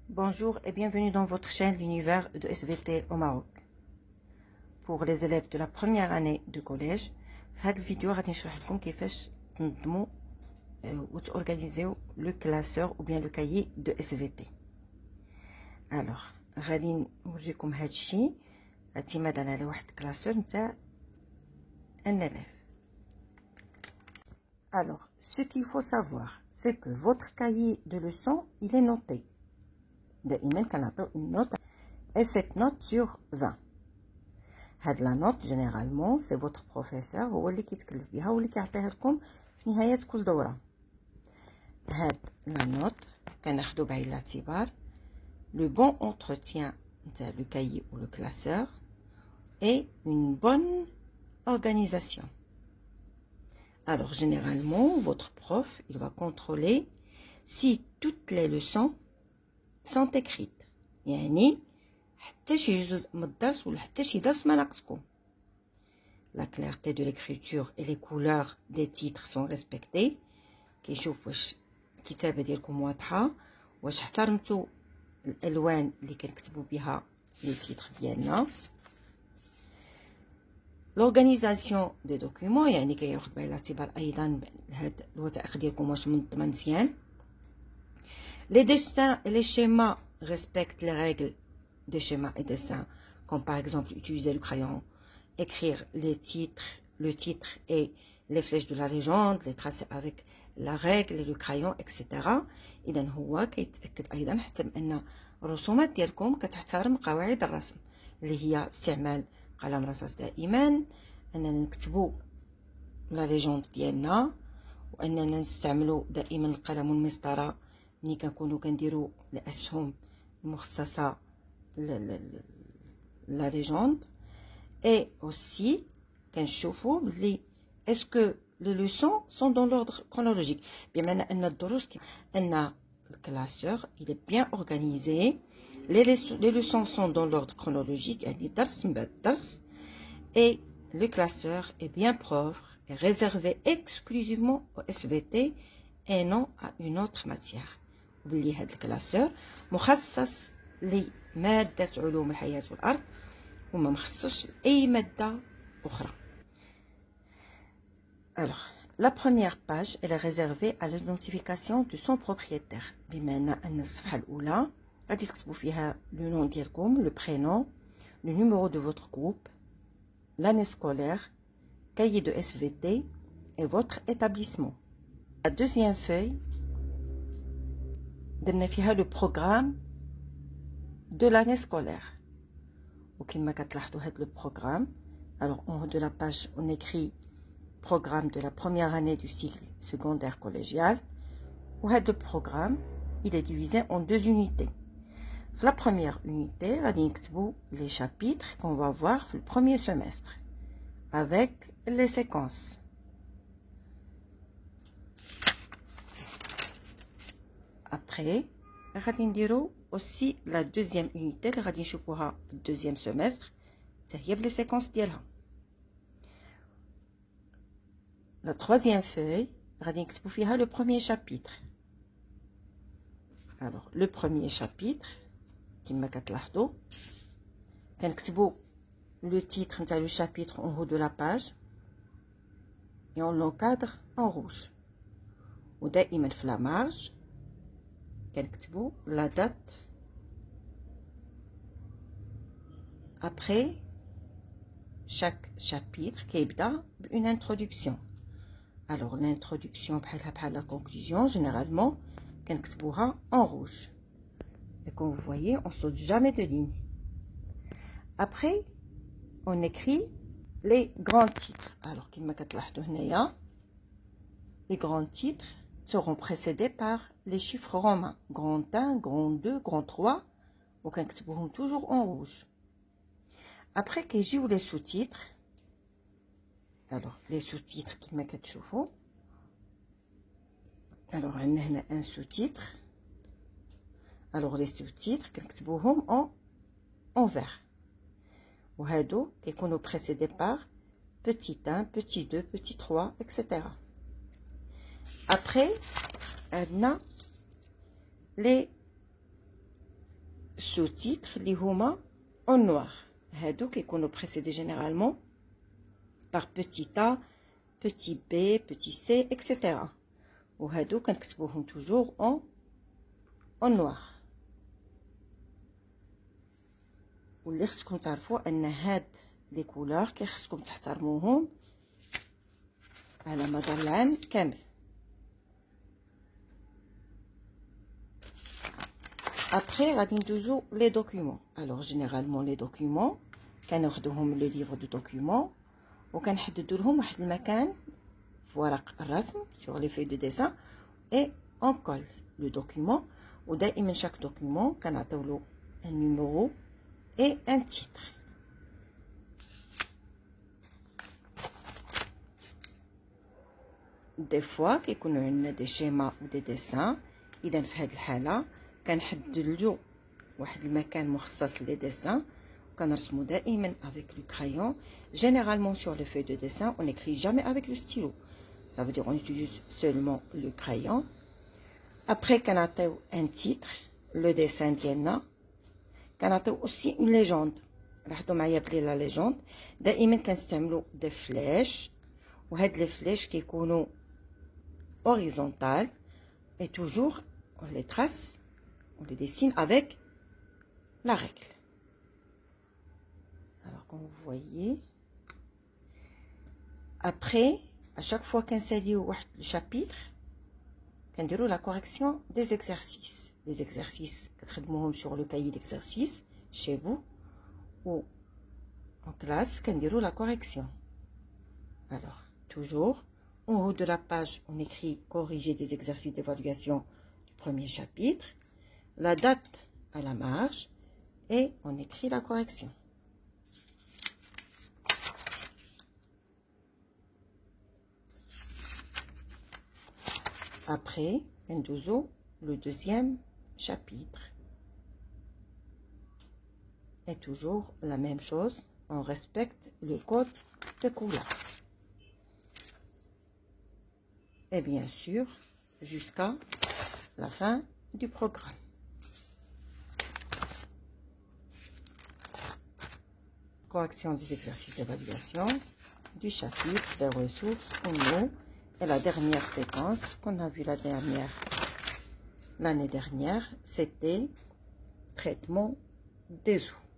Bonjour et bienvenue dans votre chaîne L'univers de SVT au Maroc. Pour les élèves de la première année de collège, في هذه الفيديو غادي نشرح لكم كيفاش تنظموا وتorganiser le classeur ou bien le cahier de SVT. Alors, غادي نوريكم هذا الشيء اعتمادا على واحد كلاسور نتاع un élève. Alors, ce qu'il faut savoir, c'est que votre cahier de leçons, il est noté. دائما كنعطيو une note et cette note sur 20. هاد لا نوت جينيرالمون سي فوتر بروفيسور هو اللي كيتكلف بها واللي كيعطيها لكم في نهايه كل دوره. هاد لا نوت كناخدو بعين الاعتبار لو بون entretien نتاع لو كايي ou le classeur et une bonne organisation. Alors généralement votre prof il va contrôler si toutes les leçons sont écrites, يعني حتى شي جزء من الدرس ولا حتى شي درس ما ناقصكم. La clarté de l'écriture et les couleurs des titres sont respectées. كيشوف واش الكتابة ديالكم واضحة، واش احترمتوا الألوان اللي كنكتبوا بها لي تيتر ديالنا. L'organisation des documents يعني كياخذ بعين الاعتبار أيضا هاد الوثائق ديالكم واش منظمة مزيان. Les dessins et les schémas respectent les règles des schémas et dessins, comme par exemple utiliser le crayon, écrire les titres, le titre et les flèches de la légende, les tracer avec la règle, le crayon, etc. إذا هو كيتأكد أيضا حتى بأن الرسومات ديالكم كتحترم قواعد الرسم اللي هي استعمال قلم رصاص دائما، أننا نكتبوا لا ليجوند ديالنا، وأننا نستعملوا دائما القلم والمسطرة ملي كنكونوا كنديروا الأسهم المخصصة la légende. Et aussi كنشوفوا بلي est-ce que les leçons sont dans l'ordre chronologique، بمعنى ان الدروس ان الكلاسور il est bien organisé. Les leçons sont dans l'ordre chronologique يعني درس من بعد درس. Et le classeur est bien propre et réservé exclusivement au SVT et non à une autre matière. وبلي هذا الكلاسور مخصص لمادة علوم الحياة والأرض وما مخصصش أي مادة أخرى. Alors, la première page elle est réservée à l'identification de son propriétaire. بمعنى أن الصفحة الأولى غادي تكتبوا فيها le nom ديالكم, le prénom, le numéro de votre groupe, l'année scolaire, cahier de SVT et votre établissement. La deuxième feuille درنا فيها le programme de l'année scolaire. وكما كتلاحظوا هاد le programme, alors en haut de la page on écrit programme de la première année du cycle secondaire collégial. وهاد le programme il est divisé en deux unités. في la première unité غادي نكتبوا les chapitres qu'on va voir في le premier semestre avec les séquences. Après غادي نديرو aussi la deuxième unité اللي غادي نشوفوها في الدوزيام سيمستر حتى هي بلي سيكونس ديالها. La troisième feuille غادي نكتبو فيها le premier chapitre. Alors le premier chapitre كما كتلاحظوا كنكتبو le titre نتاع le chapitre en haut de la page et on l'encadre en rouge. ودائما في la marge كنكتبوا la date après chaque chapitre كيبدا بune introduction. Alors l'introduction بحال la conclusion généralement كنكتبوها en rouge. Et comme vous voyez on saute jamais de ligne. Après on écrit les grands titres. Alors كما كتلاحظوا هنايا les grands titres seront précédés par les chiffres romains grand 1, grand 2, grand 3 وكنكتبوهم toujours en rouge. Après كيجيو les sous-titres. Alors les sous-titres كما كتشوفوا. Alors عندنا هنا un sous-titre. Alors les sous-titres كنكتبوهم en vert. وهادو كيكونوا précédés par petit 1, petit 2, petit 3, etc. Après عندنا les sous-titres اللي هما en noir. هادو كيكونوا précédés généralement par petit a, petit b, petit c, etc. وهادو كنكتبوهم toujours en noir. واللي خصكم تعرفوا ان هاد لي كولور كيخصكم تحترموهم على مدار العام كامل. Après, غادي ندوزو les documents. Alors généralement les documents كناخدوهم le livre de documents وكنحددوا لهم واحد المكان في ورق الرسم sur les feuilles de dessin et on colle le document. ودائما chaque document كنعطيو له un numéro et un titre. Des fois كيكونوا عندنا des schémas ou des dessins. اذا في هذه الحاله كنحددوا له واحد المكان مخصص لي ديسان وكنرسموا دائما avec le crayon. Généralement sur les feuilles de dessin on n'écrit jamais avec le stylo, ça veut dire on utilise seulement le crayon. Après كنعطيو un titre le dessin ديالنا. كنعطيو aussi une légende. لاحظوا معايا بلي لا ليجوند دائما كنستعملوا دي فلاش وهاد لي فلاش كيكونوا horizontal et toujours on les trace, on les dessine avec la règle. Alors comme vous voyez, après à chaque fois qu'un le chapitre كنديروا la correction des exercices. Les exercices كتخدموهم sur le cahier d'exercice chez vous ou en classe كنديروا la correction. Alors toujours en haut de la page, on écrit corriger des exercices d'évaluation du premier chapitre, la date à la marge et on écrit la correction. Après, le deuxième chapitre. Et toujours la même chose, on respecte le code de couleur. Et bien sûr, jusqu'à la fin du programme. Correction des exercices d'évaluation, du chapitre, des ressources, en mots, et la dernière séquence qu'on a vue l'année dernière, c'était traitement des eaux.